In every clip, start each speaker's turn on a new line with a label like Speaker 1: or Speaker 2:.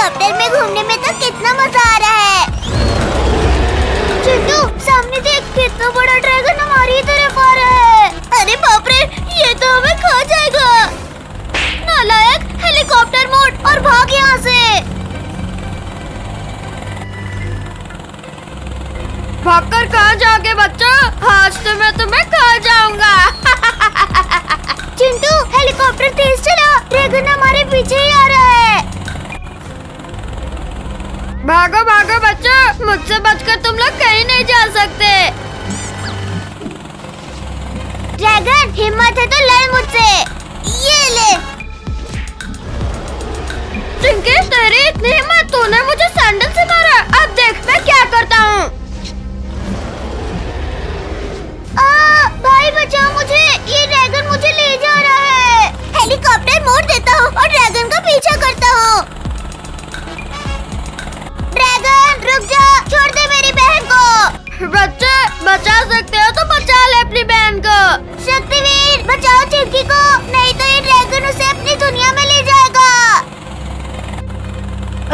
Speaker 1: Helicopter में घूमने में तो कितना मजा आ रहा है। चिंटू सामने देख, कितना बड़ा ड्रैगन हमारी तरफ आ रहा है। अरे बाप रे, ये तो हमें खा जाएगा। नालायक, हेलीकॉप्टर मोड और भाग यहाँ से।
Speaker 2: भागकर कहाँ जाओगे बच्चों? आज तो मैं तुम्हें खा जाऊंगा।
Speaker 1: चिंटू हेलीकॉप्टर तेज चला, ड्रैगन हमारे पीछे ही आ रहा है।
Speaker 2: भागो भागो बच्चों, मुझसे बचकर तुम लोग कहीं नहीं जा सकते।
Speaker 1: ड्रैगन हिम्मत है तो लड़ मुझसे। ये ले।
Speaker 2: चिंकी, तेरी इतनी हिम्मत, तूने मुझे सैंडल से मारा। अब देख मैं क्या करता हूँ।
Speaker 1: भाई बचाओ मुझे, ये ड्रैगन मुझे ले जा रहा है। हेलीकॉप्टर मोड़ देता हूँ और ड्रैगन का पीछा करता हूँ। ड्रैगन रुक जा, छोड़ दे मेरी बहन को।
Speaker 2: बच्चे बचा सकते हो तो बचा ले अपनी बहन को।
Speaker 1: शक्तिवीर बचाओ चिंकी को, नहीं तो ये ड्रैगन उसे अपनी दुनिया में ले जाएगा।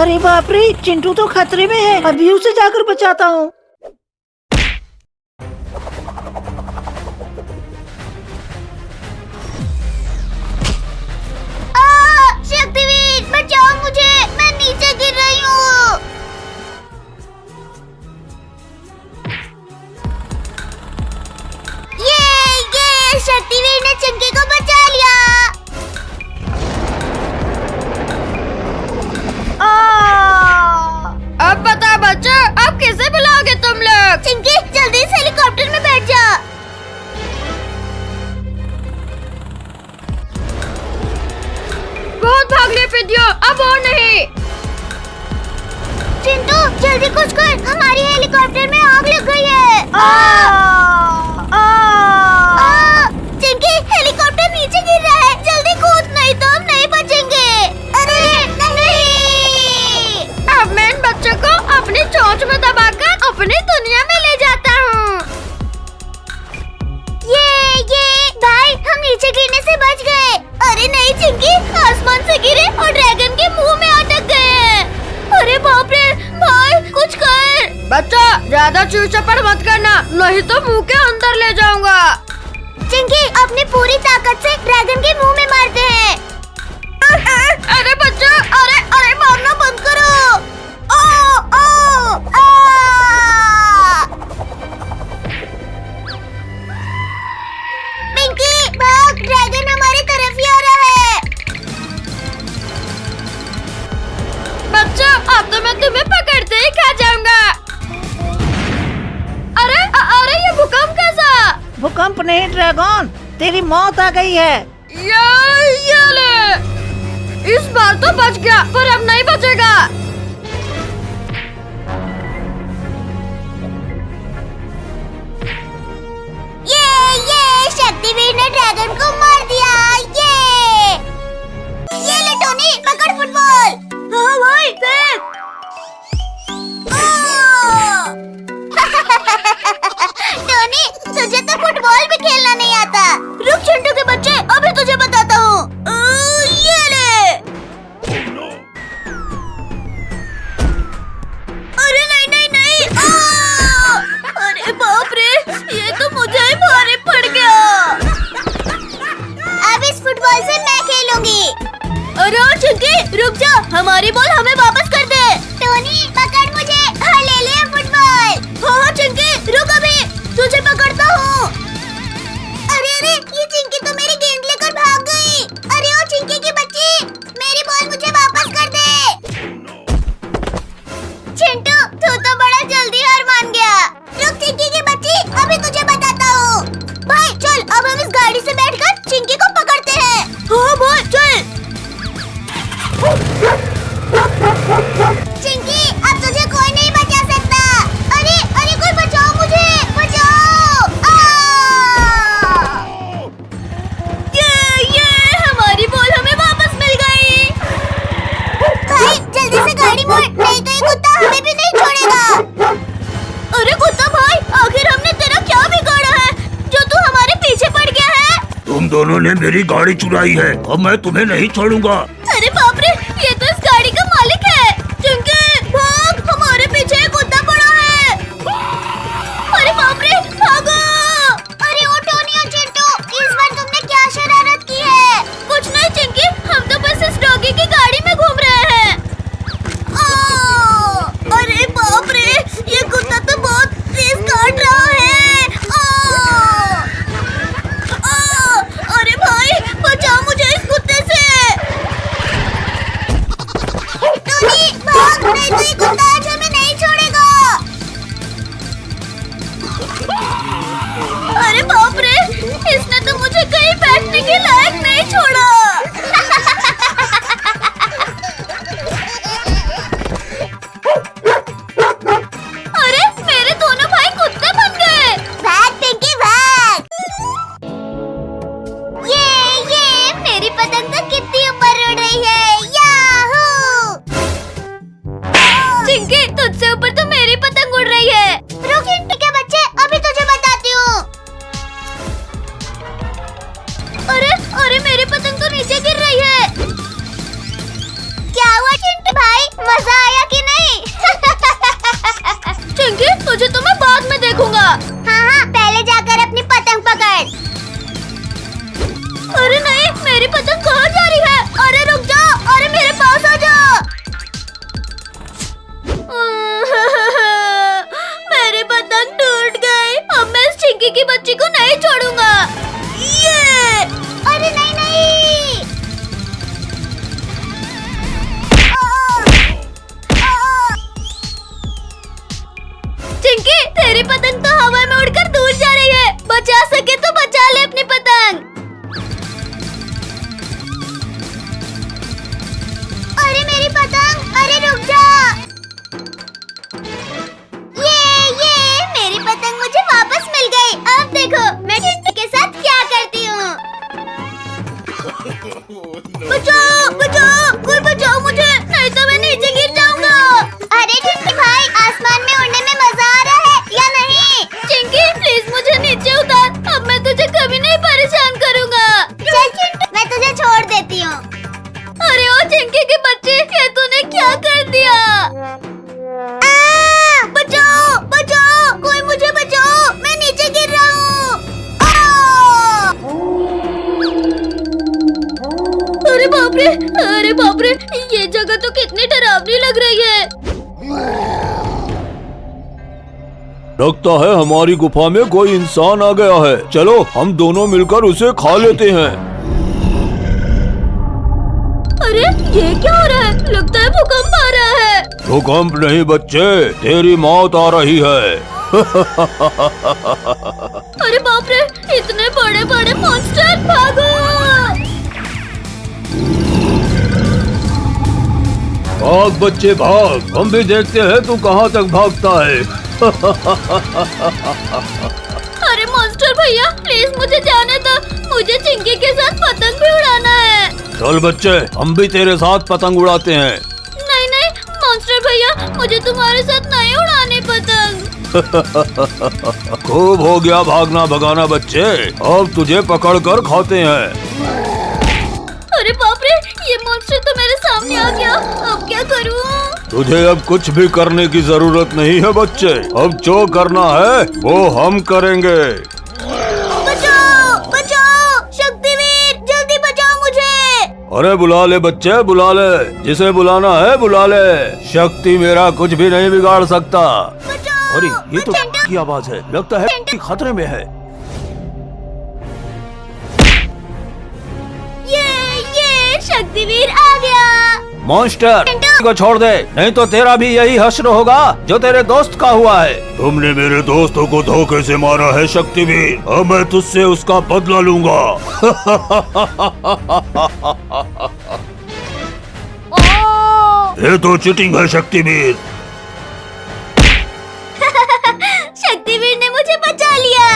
Speaker 3: अरे बाप रे, चिंटू तो खतरे में है, अभी उसे जाकर बचाता हूँ।
Speaker 1: शक्तिवीर बचाओ मुझे, मैं नीचे गिर रही हूँ। ये शक्तिवीर ने चिंकी को बचा लिया।
Speaker 2: अब बता बच्चों, अब किसे बुलाओगे तुम लोग?
Speaker 1: चिंकी जल्दी से हेलीकॉप्टर में बैठ जा।
Speaker 2: बहुत भागने पे दियो, अब और नहीं।
Speaker 1: चिंटू जल्दी कुछ कर, हमारी हेलीकॉप्टर में आग लग गई है। चिंकी हेलीकॉप्टर नीचे गिर रहा है, जल्दी कूद, नहीं तो हम नहीं बचेंगे। अरे नहीं।
Speaker 2: अब मैं इन बच्चों को अपनी चोंच में दबाकर अपनी दुनिया में ले जाता हूँ।
Speaker 1: ये भाई, हम नीचे गिरने से बच गए। अरे नहीं चिंकी, आसमान से गिरे और ड्रैगन के मुंह में अटक गए हैं। अरे बाप रे, भाई कुछ कर।
Speaker 2: बच्चा ज्यादा चूचपड़ मत करना, नहीं तो मुंह के अंदर ले जाऊंगा।
Speaker 1: चिंकी अपनी पूरी ताकत से ड्रैगन के मुंह में मारते हैं।
Speaker 2: अरे बच्चा,
Speaker 1: अरे मारना बंद करो। पिंकी भाग, ड्रैगन हमारी तरफ ही आ रहा है।
Speaker 2: बच्चा अब तो मैं तुम्हें पकड़ते ही खा जाऊंगा। अरे ये भूकंप कैसा?
Speaker 3: भूकंप नहीं ड्रैगन, तेरी मौत आ गई है।
Speaker 2: ये ले, इस बार तो बच गया, पर अब नहीं बचेगा।
Speaker 1: ये शक्तिवीर ने ड्रैगन को मार दिया। ये ले टोनी, पकड़ फुटबॉल। हाँ भाई देख। टोनी तुझे तो फुटबॉल भी खेलना नहीं आता। रुक चिंटू के बच्चे, अभी तुझे बताता हूँ। ये ले। अरे नहीं। अरे बाप रे, ये तो मुझे ही भारी पड़ गया। अब इस फुटबॉल से मैं खेलूंगी। अरे चिंकी रुक जा, हमारी बॉल हमें वापस कर दे। टोनी पकड़ मुझे और ले ले फुटबॉल। हाँ चिंकी रुक, अभी तुझे पकड़ता हूँ। अरे ये चिंकी तो मेरी गेंद लेकर भाग गई। अरे ओ चिंकी की बच्ची, मेरी बॉल मुझे वापस कर दे। चिंटू तू तो बड़ा जल्दी हार मान गया। रुक चिंकी की बच्ची, अभी तुझे बताता हूँ। भाई चल, अब हम इस गाड़ी से बैठकर चिंकी को पकड़ते हैं। हाँ भाई चल। चिंकी अब तुझे कोई नहीं बचा सकता। अरे कोई बचाओ मुझे, बचाओ। ये हमारी बॉल हमें वापस मिल गई। भाई जल्दी से गाड़ी मोड़, नहीं तो ये कुत्ता हमें भी नहीं छोड़ेगा। अरे कुत्ता भाई, आखिर हमने तेरा क्या बिगाड़ा है जो तू हमारे पीछे पड़ गया है?
Speaker 4: तुम दोनों ने मेरी गाड़ी चुराई है, अब मैं तुम्हें नहीं छोड़ूंगा।
Speaker 1: अरे बाप रे, ये तो इस गाड़ी का मालिक है। है तो ये कुत्ता आज हमें नहीं छोड़ेगा। अरे बाप रे, इसने तो मुझे कहीं बैठने के लायक नहीं छोड़ा। अरे मेरे दोनों भाई कुत्ते बन गए। भाग पिंकी भाग। ये मेरी पतंग तो कितनी ऊपर उड़ रही है। याहू! चिंकी, तुझसे ऊपर तो मेरी पतंग उड़ रही है। रुक चिंटी के बच्चे, अभी तुझे बताती हूँ। अरे मेरी पतंग तो नीचे गिर रही है। क्या हुआ चिंटी भाई, मजा आया कि नहीं? चिंकी, तुझे तो मैं बाद में देखूंगा। हाँ, पहले जाकर अपनी पतंग पकड़। अरे नहीं, मेरी पतंग कहाँ जा रही है? अरे रुक जा, अरे मेरे पास आ जा। मेरी पतंग टूट गई। अब मैं इस चिंकी की बच्ची को नहीं छोड़ूंगा। ये अरे नहीं। चिंकी, तेरी पतंग तो हवा में उड़कर दूर जा रही है। बचा सके तो बचा ले अपनी पतंग। अरे मेरी पतंग, अरे रुक जा। ये मेरी पतंग मुझे वापस मिल गई। अब देखो मैं चिंटी के साथ क्या करती हूँ। बचाओ, कोई बचाओ मुझे, नहीं तो मैं नीचे गिर जाऊंगा। अरे चिंकी भाई, आसमान में उड़ने में मजा आ रहा है या नहीं? चिंकी प्लीज मुझे नीचे उतार, अब मैं तुझे कभी नहीं परेशान करूंगा। चल चिंकी, मैं तुझे छोड़ देती हूँ। अरे ओ चिंकी के बच्चे, ये तूने क्या कर दिया? बचाओ, कोई मुझे बचाओ, मैं नीचे गिर रहा हूँ। अरे बाप रे, ये जगह तो कितनी डरावनी लग रही है।
Speaker 4: लगता है हमारी गुफा में कोई इंसान आ गया है। चलो हम दोनों मिलकर उसे खा लेते हैं।
Speaker 1: अरे ये क्या हो रहा है? लगता है भूकंप आ रहा है।
Speaker 4: भूकंप नहीं बच्चे, तेरी मौत आ रही है।
Speaker 1: अरे बाप रे, इतने बड़े बड़े मॉन्स्टर, भागो!
Speaker 4: भाग बच्चे भाग, हम भी देखते हैं तू कहाँ तक भागता है।
Speaker 1: अरे मॉन्स्टर भैया, प्लीज मुझे जाने दो, मुझे चिंकी के साथ पतंग भी उड़ाना है।
Speaker 4: चल बच्चे, हम भी तेरे साथ पतंग उड़ाते हैं।
Speaker 1: नहीं मॉन्स्टर भैया, मुझे तुम्हारे साथ नहीं उड़ाने पतंग।
Speaker 4: खूब हो गया भागना भगाना बच्चे, अब तुझे पकड़ कर खाते हैं।
Speaker 1: अरे बाप रे, ये मॉन्स्टर तो मेरे सामने आ गया, अब क्या करूं?
Speaker 4: तुझे अब कुछ भी करने की जरूरत नहीं है बच्चे, अब जो करना है वो हम करेंगे।
Speaker 1: बचाओ, शक्तिवीर, जल्दी बचाओ मुझे।
Speaker 4: अरे बुला ले बच्चे, बुला ले, जिसे बुलाना है बुला ले, शक्ति मेरा कुछ भी नहीं बिगाड़ सकता। अरे ये तो की आवाज है, लगता है कि खतरे में है।
Speaker 1: ये शक्तिवीर आ गया।
Speaker 4: मॉन्स्टर को छोड़ दे, नहीं तो तेरा भी यही हश्र होगा जो तेरे दोस्त का हुआ है। तुमने मेरे दोस्तों को धोखे से मारा है शक्तिवीर, अब मैं तुझसे उसका बदला लूंगा। ये तो चीटिंग है शक्तिवीर।
Speaker 1: शक्तिवीर ने मुझे बचा लिया।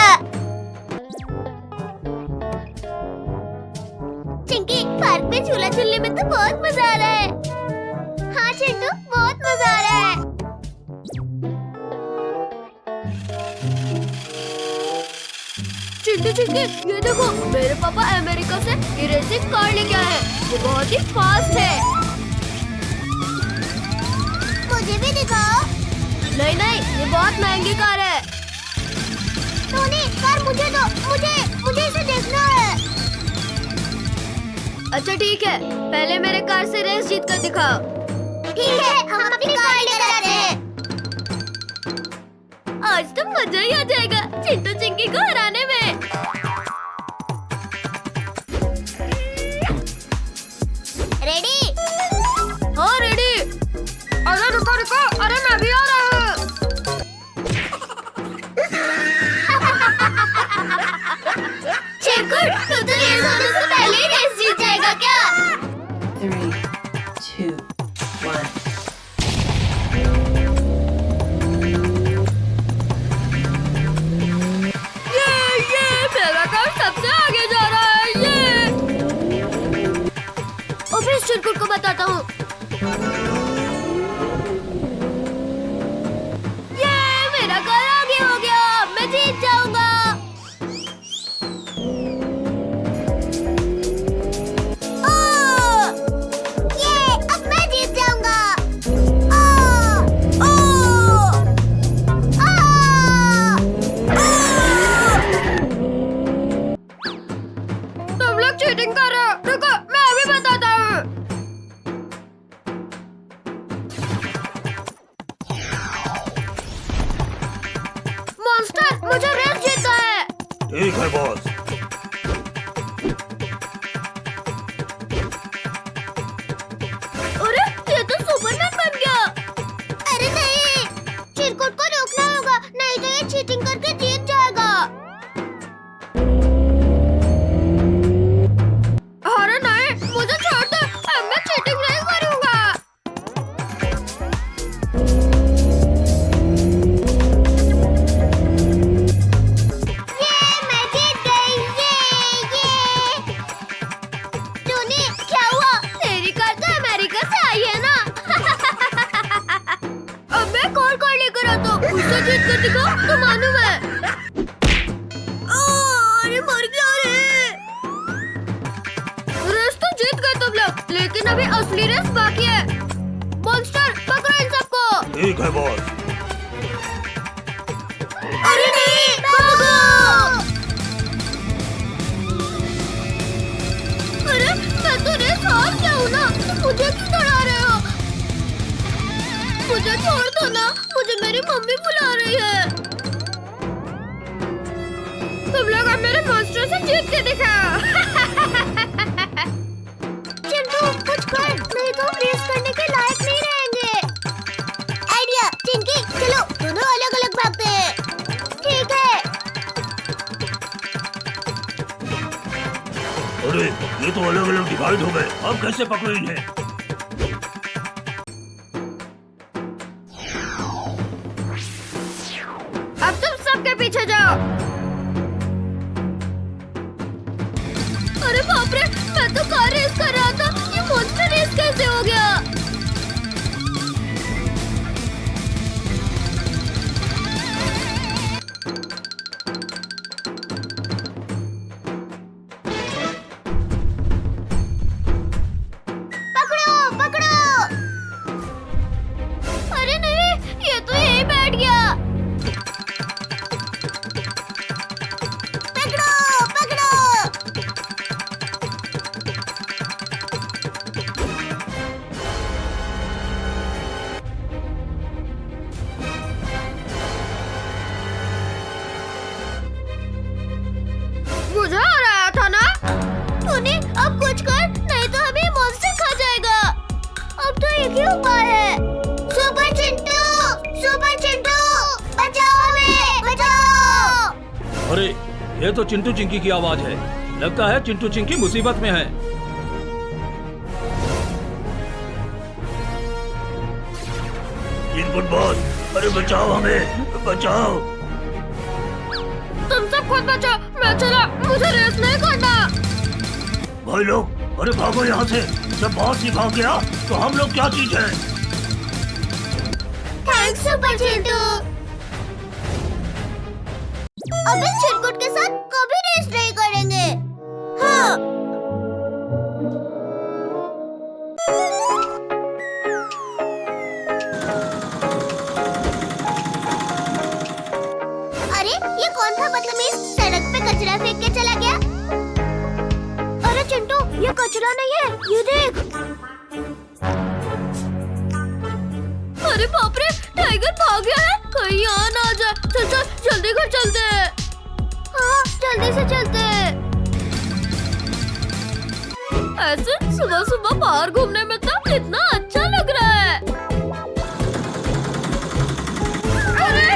Speaker 1: चिंकी, पार्क में झूला झूलने में तो बहुत मजा आ रहा है। हाँ चिंटू, बहुत मजा आ रहा है।
Speaker 2: चिंकी, ये देखो, मेरे पापा अमेरिका से ये रेसिंग कार लेके आए हैं, ये बहुत ही फास्ट है।
Speaker 1: मुझे भी दिखाओ।
Speaker 2: नहीं, ये बहुत महंगी कार है।
Speaker 1: टोनी, कार मुझे दो, मुझे इसे देखना है।
Speaker 2: अच्छा ठीक है, पहले मेरे कार से रेस जीत कर दिखाओ।
Speaker 1: ठीक है, हम अपनी कार ले जाते हैं। आज तो मजा ही आ जाएगा चिंटू चिंकी को हराने में। रेडी?
Speaker 2: हाँ रेडी। अरे रुको, ये मेरा कार सबसे आगे जा रहा है। ये अभी इस चिरकुट को बताता हूँ। ये मेरा कार आगे हो गया, मैं जीत जाऊंगा।
Speaker 1: ओह! ये अब मैं जीत जाऊंगा। ओह! ओह! आह!
Speaker 2: तुम लोग चीटिंग कर रहे हो। रुको, मैं अभी बताता हूँ। मॉन्स्टर, मुझे रेस जीतना है।
Speaker 4: ठीक है बॉस।
Speaker 2: अरे ये तो सुपरमैन बन गया।
Speaker 1: अरे नहीं, चिरकुट को रोकना होगा, नहीं तो ये चीटिंग करके जीत जाएगा।
Speaker 2: अरे नहीं, मुझे छोड़ दो, अब मैं चीटिंग नहीं करूंगा।
Speaker 1: ये मैं जीत गई। ये टोनी, क्या हुआ?
Speaker 2: तेरी कार तो अमेरिका से आई है ना। अब मैं कौन कार लेकर आता हूँ, उससे जीत कर दिखाओ तो मानू मैं। अरे मर गया रे। रेस तो जीत गए तुम लोग, लेकिन अभी असली रेस बाकी है। मॉन्स्टर, पकड़ो इन सबको।
Speaker 4: ठीक है बॉस।
Speaker 1: अरे नहीं, भागो!
Speaker 2: अरे मैं तो रेस हार गया हूँ ना, तो मुझे क्यों डरा रहे हो? मुझे छोड़ दो ना, मुझे मेरी मम्मी बुला रही है। तुम लोग अब मेरे मॉन्स्टर से जीत के दिखाओ।
Speaker 1: चिंटू, कुछ कर, नहीं तो हम रेस करने के लायक नहीं रहेंगे। आइडिया, चिंकी, चलो दोनों अलग अलग भागते हैं। ठीक है।
Speaker 4: अरे ये तो अलग अलग डिवाइड हो गए, अब कैसे पकड़े इन्हें?
Speaker 2: अब तुम सबके पीछे जाओ। अरे बाप रे, मैं तो कार रेस कर रहा था, ये मॉन्स्टर रेस कैसे हो गया?
Speaker 1: पकड़ो, पकड़ो!
Speaker 2: अरे नहीं, ये तो यहीं बैठ गया।
Speaker 1: पकड़ो, पकड़ो!
Speaker 2: मुझे हराया था ना।
Speaker 1: टोनी, अब कुछ कर, नहीं तो हमें मॉन्स्टर खा जाएगा। अब तो एक ही उपाय है। सुपर चिंटू! सुपर चिंटू! बचाओ हमें! बचाओ!
Speaker 4: अरे ये तो चिंटू चिंकी की आवाज है। लगता है चिंटू चिंकी मुसीबत में है। चिंटू बॉस, अरे बचाओ हमें, बचाओ।
Speaker 2: तुम सब खुद बचो, मैं चला, मुझे रेस नहीं करना।
Speaker 4: भाई लोग, अरे भागो यहाँ से। जब बॉस ही भाग गया तो हम लोग क्या चीज है?
Speaker 1: Thanks super Chintu. अब इस चिरकुट के साथ कभी रेस नहीं करेंगे। हाँ। अरे ये कौन था बदतमीज, सड़क पे कचरा फेंक के चला गया।
Speaker 2: अरे चिंटू, ये कचरा नहीं है, ये देख। अरे बाप रे, टाइगर भाग गया है, कहीं यहाँ ना आ जाए। चल चल, जल्दी घर चलते हैं। हाँ, जल्दी से चलते हैं। ऐसे सुबह सुबह बाहर घूमने में तो कितना अच्छा लग रहा है। अरे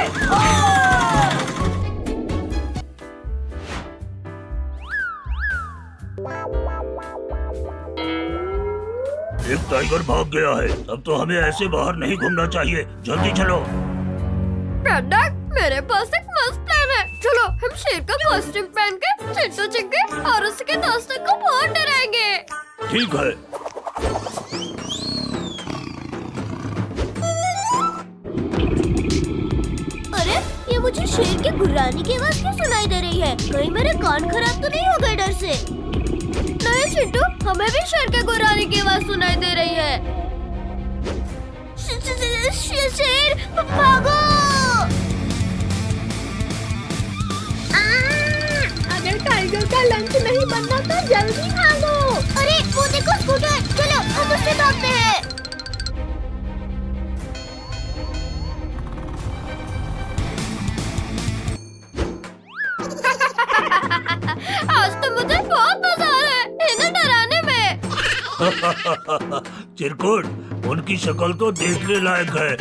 Speaker 4: एक टाइगर भाग गया है। अब तो हमें ऐसे बाहर नहीं घूमना चाहिए। जल्दी चलो।
Speaker 2: पांडा, मेरे पास एक मस्त प्लान है। चलो हम शेर का कॉस्ट्यूम पहन के चिंटू चिंकी और उसके दोस्तों को बहुत डराएंगे।
Speaker 4: ठीक है।
Speaker 1: अरे ये मुझे शेर के गुर्राने की आवाज क्यों सुनाई दे रही है? कहीं मेरे कान खराब तो नहीं हो गए डर से?
Speaker 2: नहीं चिंटू, हमें भी शेर के गुर्राने की आवाज सुनाई दे रही है।
Speaker 1: शेर भागो!
Speaker 2: अगर टाइगर का लंच नहीं बनना तो जल्दी भागो।
Speaker 1: अरे वो देखो स्कूटर, चलो हम उससे भागते हैं।
Speaker 2: आज तो मुझे बहुत मजा आ रहा है इन्हें डराने में।
Speaker 4: चिरकुट, उनकी शक्ल तो देखने लायक है।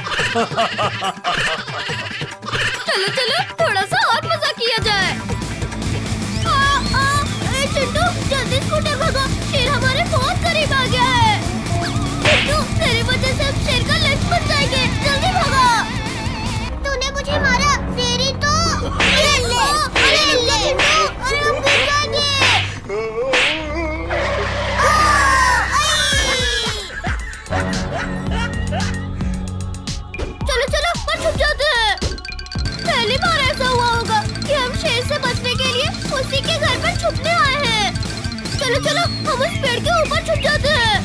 Speaker 2: चलो चलो थोड़ा सा और मजा किया जाए।
Speaker 1: चिंटू जल्दी स्कूटर भगाओ, शेर हमारे बहुत करीब आ गया है। चिंटू तेरी वजह से हम शेर का लंच बन जाएंगे, जल्दी भगा। तूने मुझे मारा, तेरी तो अरे हम गिर जाएंगे। चलो चलो और छुप जाते हैं। पहली बार ऐसा हुआ होगा कि हम शेर से बचने के लिए उसी के घर पर छुपने आए हैं। चलो चलो हम उस पेड़ के ऊपर छुप जाते हैं।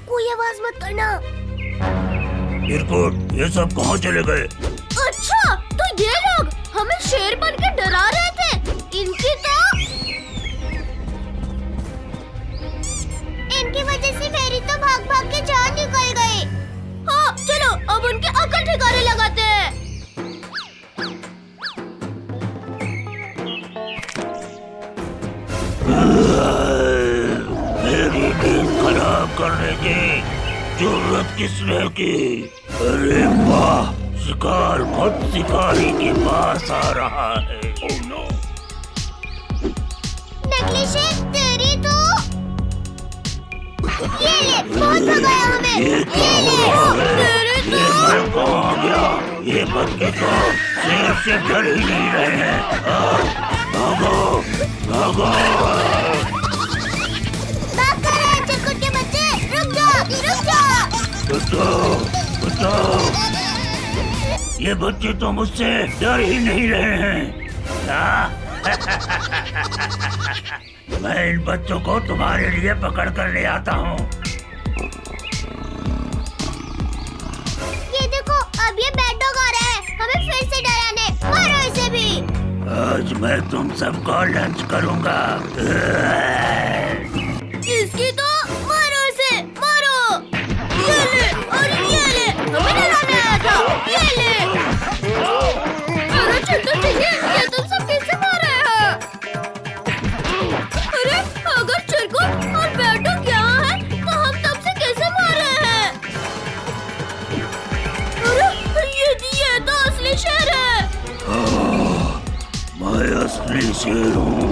Speaker 1: कोई आवाज मत करना।
Speaker 4: चिरकुट, ये सब कहाँ चले गए?
Speaker 1: अच्छा तो ये लोग हमें शेर बन के डरा रहे थे। इनकी वजह से मेरी तो भाग भाग के जान निकल गई। हाँ चलो अब उनके अकल ठिकाने लगाते हैं।
Speaker 4: मेरी नींद खराब करने की जरूरत किसने की? अरे वाह, शिकार खुद शिकारी के पास आ रहा है। Oh no!
Speaker 1: नकली शेर तेरी तो ये ले, बहुत भगाया हमें।
Speaker 4: ये क्या हो रहा है? ये मैं कहाँ गया? ये बच्चे तो शेर से डर ही नहीं रहे हैं। भागो भागो।
Speaker 1: भाग कर रहे हैं चिरकुट के बच्चे, रुक जा।
Speaker 4: बचाओ बचाओ। ये बच्चे तो मुझसे डर ही नहीं रहे हैं। मैं इन बच्चों को तुम्हारे लिए पकड़ कर ले आता हूँ।
Speaker 1: ये देखो अब ये बैड डॉग आ रहा है हमें फिर से डराने। मारो इसे भी।
Speaker 4: आज मैं तुम सबको लंच करूँगा।
Speaker 1: इसकी तो मारो इसे, मारो। ये ले और ये ले, हमें डराने आया था। ये ले।
Speaker 2: अरे चिंटू चिंकी, ये तुम सब किससे मार रहे हो? अरे अगर चिरकुट और बैड डॉग यहाँ है तो हम तब से कैसे मार रहे हैं?
Speaker 1: अरे ये तो असली शेर है।
Speaker 4: मैं असली शेर हूँ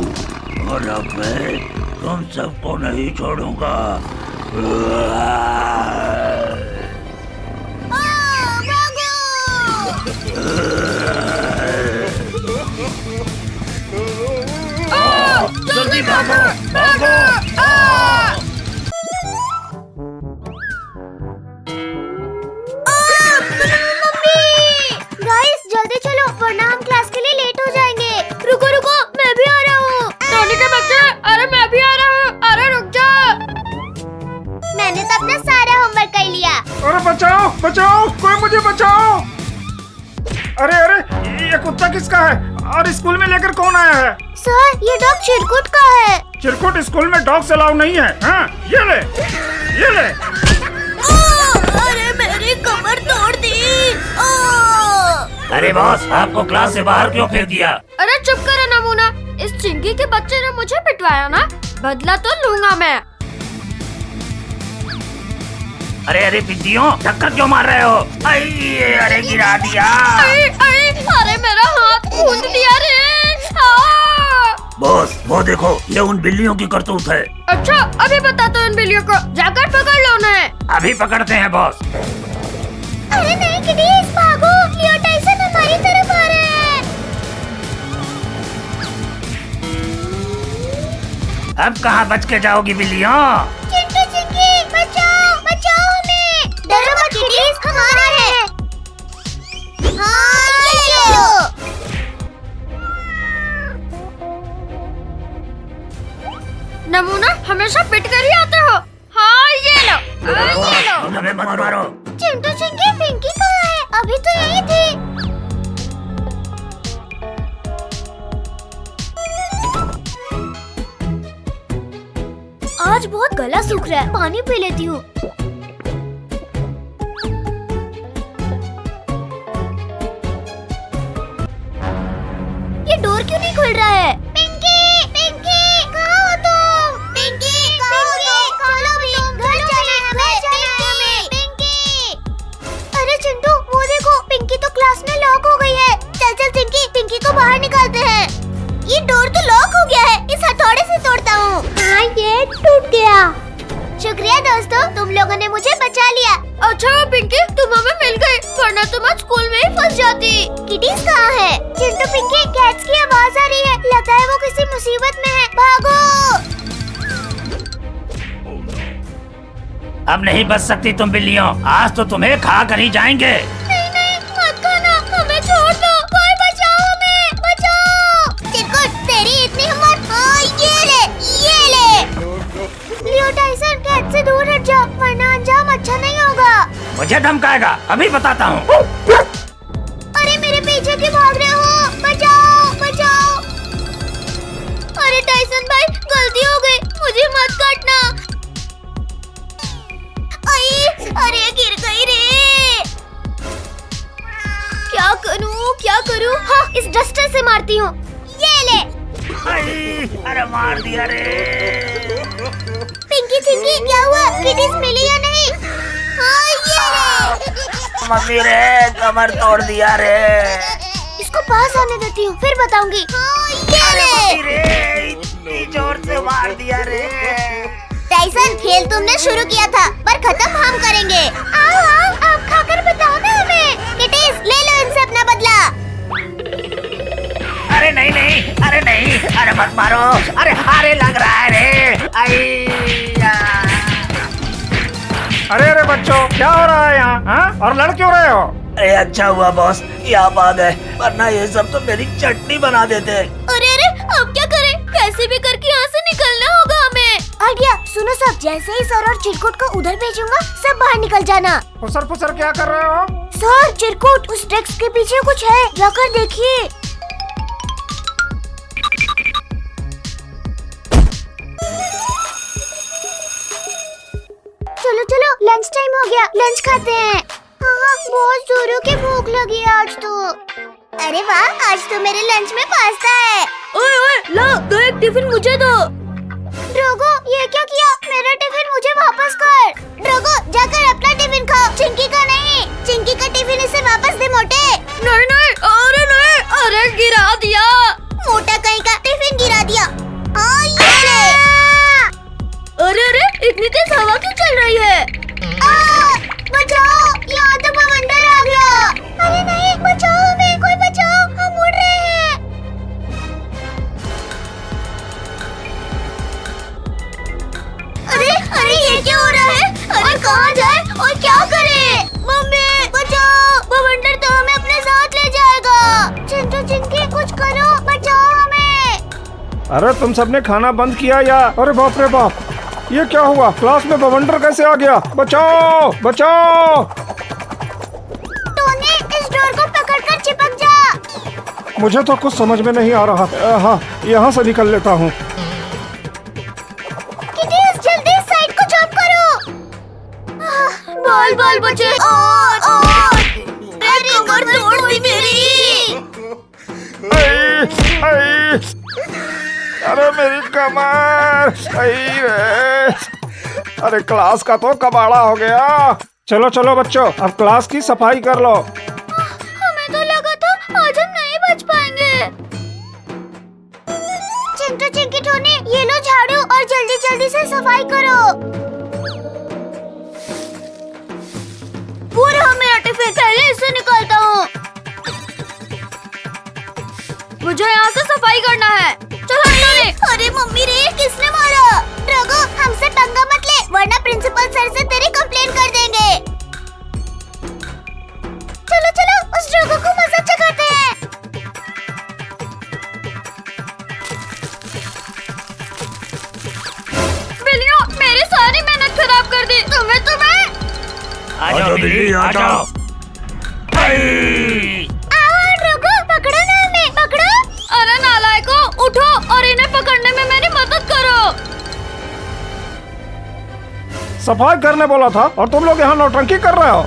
Speaker 4: और अब मैं तुम सबको नहीं छोड़ूंगा। जल्दी भागो भागो।
Speaker 1: गाइस जल्दी चलो वरना हम क्लास के लिए लेट हो जाएंगे। रुको रुको मैं भी आ रहा हूँ।
Speaker 2: टोनी के बच्चे, अरे मैं भी आ रहा हूँ। अरे रुक जा।
Speaker 1: मैंने तो अपना सारा होमवर्क कर लिया।
Speaker 5: अरे बचाओ बचाओ, कोई मुझे बचाओ। अरे अरे ये कुत्ता किसका है और स्कूल में लेकर कौन आया है?
Speaker 1: सर ये डॉग चिरकुट का है।
Speaker 5: चिरकुट स्कूल में डॉग्स अलाउ नहीं है। हाँ ये ले ये ले।
Speaker 1: अरे मेरी कमर तोड़ दी।
Speaker 4: अरे बॉस, आपको क्लास से बाहर क्यों फेंक दिया?
Speaker 2: अरे चुप करो नमूना। इस चिंकी के बच्चे ने मुझे पिटवाया ना, बदला तो लूंगा मैं।
Speaker 6: अरे अरे पिद्दियों, टक्कर क्यों मार रहे हो? अरे गिरा दिया।
Speaker 2: अरे मेरा हाथ कूद दिया रे।
Speaker 6: बॉस वो देखो, ये उन बिल्लियों की करतूत है।
Speaker 2: अच्छा अभी बता दो इन बिल्लियों को, जाकर पकड़ लो उन्हें।
Speaker 6: अभी पकड़ते हैं बॉस।
Speaker 1: अरे नहीं किडीज, भागो, लियो टाइसन हमारी तरफ आ रहे हैं।
Speaker 6: अब कहाँ बच के जाओगी बिल्लियों?
Speaker 1: चिंटू चिंकी, बचाओ बचाओ हमें। डरो मत किडीज, हम आ रहे हैं। हाँ ये लो।
Speaker 2: नमूना हमेशा पिट कर ही आते हो। हाँ ये लो, ये लो।
Speaker 6: हमें मत मारो।
Speaker 1: चिंटू चिंकी, पिंकी कहाँ है? अभी तो यही थी। आज बहुत गला सूख रहा है, पानी पी लेती हूँ। ये डोर क्यों नहीं खुल रहा है? पिंकी, पिंकी, कहाँ हो तुम? पिंकी, कहाँ हो तुम? खोलो भी, घर जाना हमें। पिंकी। अरे चिंटू, वो देखो, पिंकी तो क्लास में लॉक हो गई है। चल चल चिंकी, पिंकी को बाहर निकालते हैं। ये डोर तो लॉक हो गया है, इस हथौड़े से तोड़ता हूँ। हाँ ये टूट गया। शुक्रिया दोस्तों, तुम लोगों ने मुझे बचा लिया।
Speaker 2: अच्छा पिंकी, तुम हमें मिल गई, वरना तुम आज स्कूल में ही फंस जाती।
Speaker 1: किडीज कहाँ है? चिंटू पिंकी, कैट्स की आवाज आ रही है, लगता है वो किसी मुसीबत में है। भागो।
Speaker 6: अब नहीं बच सकती तुम बिल्लियों, आज तो तुम्हें खा कर ही जाएंगे।
Speaker 1: नहीं नहीं, मत खाना, हमें छोड़ दो। कोई बचाओ हमें, बचाओ। चिरकुट, तेरी इतनी हिम्मत? हाँ ये ले, ये ले। लियो टाइसन, कैट से दूर हट जा, वरना अंजाम अच्छा नहीं होगा।
Speaker 6: मुझे धमकाएगा, अभी बताता हूँ।
Speaker 1: अरे मेरे पीछे क्यों भाग रहे हो? बचाओ बचाओ।
Speaker 2: अरे टाइसन भाई, गलती हो गई, मुझे मत काटना।
Speaker 1: अरे गिर गई रे।
Speaker 2: क्या करूँ क्या करूँ?
Speaker 1: हाँ, इस डस्टर से मारती हूँ। ये ले।
Speaker 6: अरे मार दिया रे।
Speaker 1: पिंकी चिंकी, क्या हुआ? किडीज मिली या नहीं? हाँ ये ले।
Speaker 6: मम्मी रे, कमर तोड़ दिया रे।
Speaker 1: इसको पास आने देती हूँ, फिर बताऊंगी। हाँ ये ले।
Speaker 6: मम्मी रे, इतनी जोर से मार दिया रे।
Speaker 1: टाइसन, खेल तुमने शुरू किया था, पर खत्म हम करेंगे। आओ आओ, आप खाकर बताओ ना हमें। किडीज, ले लो इनसे अपना बदला।
Speaker 6: अरे नहीं नहीं, अरे नहीं, अरे मत मारो। अरे हारे लग रहा है रे।
Speaker 5: अरे अरे बच्चों, क्या हो रहा है यहाँ? हाँ? और लड़ क्यों रहे हो?
Speaker 6: अरे अच्छा हुआ बॉस, ये आप आ गए, वरना ये सब तो मेरी चटनी बना देते।
Speaker 2: अरे अरे, अब क्या करें? कैसे भी करके यहाँ से निकलना होगा हमें।
Speaker 1: आइडिया सुनो सब, जैसे ही सर और चिरकुट को उधर भेजूंगा, सब बाहर निकल जाना।
Speaker 5: फुसर फुसर क्या कर रहे हो?
Speaker 1: सर, चिरकुट, उस डेस्क के पीछे कुछ है, जाकर देखिए। चलो चलो, लंच टाइम हो गया, लंच खाते हैं। हाँ, बहुत जोरों की भूख लगी है आज तो। अरे वाह, आज तो मेरे लंच में पास्ता है।
Speaker 2: ओए ओए, ला दो, एक टिफिन मुझे दो।
Speaker 1: ड्रोगो, ये क्या किया? मेरा टिफिन मुझे वापस कर। ड्रोगो, जाकर अपना टिफिन खाओ, चिंकी का नहीं। चिंकी का टिफिन इसे वापस दे मोटे।
Speaker 2: नहीं नहीं, अरे नहीं, अरे गिरा दिया।
Speaker 1: मोटा कहीं का टिफिन गिरा दिया। हाँ ये ले।
Speaker 2: अरे अरे, इतनी तेज हवा क्यों चल रही है?
Speaker 1: बचाओ, यहाँ तो बवंडर आ गया। अरे नहीं, बचाओ हमें, कोई बचाओ, हम उड़ रहे हैं। अरे अरे, ये क्या हो रहा है? अरे कहाँ जाए और क्या करे? मम्मी बचाओ, बवंडर तो हमें अपने साथ ले जाएगा। चिंटू चिंकी, कुछ करो, बचाओ हमें।
Speaker 5: अरे तुम सबने खाना बंद किया या? अरे बाप रे बाप, ये क्या हुआ? क्लास में बवंडर कैसे आ गया? बचाओ बचाओ।
Speaker 1: टोनी, इस डोर को पकड़कर चिपक जा।
Speaker 5: मुझे तो कुछ समझ में नहीं आ रहा। हाँ, यहाँ से निकल लेता हूँ।
Speaker 1: किडीज, जल्दी इस साइड को जंप करो।
Speaker 2: बाल बाल बचे।
Speaker 1: अरे कमर तोड़ दी मेरी।
Speaker 5: अरे मेरी कमर। अरे क्लास का तो कबाड़ा हो गया। चलो चलो बच्चों, अब क्लास की सफाई कर लो।
Speaker 2: हमें तो लगा था आज हम नहीं बच पाएंगे।
Speaker 1: चिंटू चिंकी टोनी, ये लो झाड़ू और जल्दी जल्दी से सफाई करो। वो रहा मेरा टिफिन, पहले इसे निकालता हूँ।
Speaker 2: मुझे यहाँ से सफाई करना है। चलो टोनी।
Speaker 1: अरे मम्मी रे, किसने मारा? रघु, हमसे पंगा मत ले, वरना प्रिंसिपल सर से तेरी कंप्लेन कर देंगे। चलो चलो, उस रघु को मजा चखाते हैं।
Speaker 2: बिल्लियों, मेरी सारी मेहनत खराब कर दी। तुम्हें
Speaker 6: आ जाओ बिल्ली, आ जाओ।
Speaker 1: आओ रघु, पकड़ो ना हमें, पकड़ो।
Speaker 2: अरे नालायकों, उठो और इन्हें पकड़ने में मेरी मदद करो।
Speaker 5: सफाई करने बोला था और तुम लोग यहाँ नौटंकी कर रहे हो।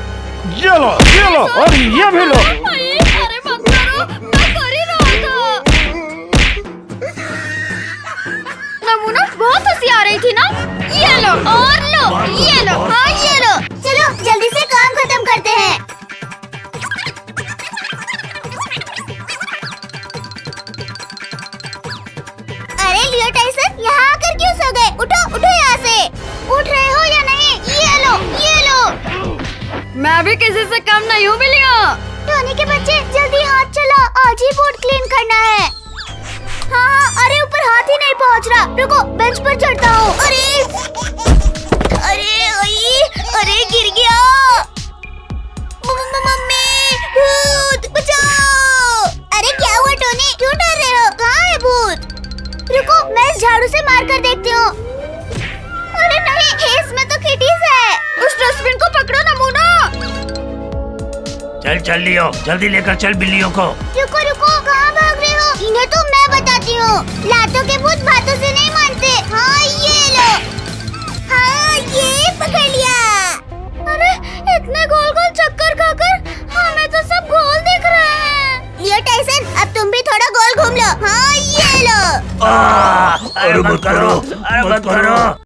Speaker 5: ये लो और ये भी लो।
Speaker 2: अरे मत करो, मैं कर ही रहा था। नमूना, बहुत हंसी आ रही थी ना। ये लो और लो, ये लो,
Speaker 1: हाँ ये लो। चलो जल्दी से काम खत्म करते हैं। अरे लियो टाइसन, यहाँ आकर क्यों सो गए? उठो उठो यहाँ से। उठ रहे हो या नहीं? ये लो, ये लो।
Speaker 2: मैं भी किसी से कम नहीं हूँ बिल्लियों।
Speaker 1: टोनी के बच्चे, जल्दी हाथ चला, आज ही बोर्ड क्लीन करना है। हाँ हाँ, अरे ऊपर हाथ ही नहीं पहुँच रहा। रुको, बेंच पर चढ़ता हूँ। अरे गिर गया। मम्मी, भूत बचाओ। अरे क्या हुआ टोनी, क्यों डर रहे हो? कहाँ है भूत? रुको, मैं इस झाड़ू से मार कर देखती हूँ। अरे नहीं, इसमें तो किटीज है।
Speaker 2: उस डस्टबिन को पकड़ो नमूना।
Speaker 6: चल लियो, जल्दी लेकर चल बिल्लियों को।
Speaker 1: रुको रुको, कहाँ भाग रहे हो? इन्हें तो मैं बताती हूँ। लातों के भूत बातों से नहीं मानते। हाँ ये लो, हाँ ये पकड़ लिया।
Speaker 2: अरे इतने गोल गोल चक्कर खाकर हमें तो सब गोल दिख रहे हैं।
Speaker 1: लियो टाइसन, अब तुम भी थोड़ा गोल घूम लो। हाँ ये लो।
Speaker 6: अरे मत करो, अरे मत करो।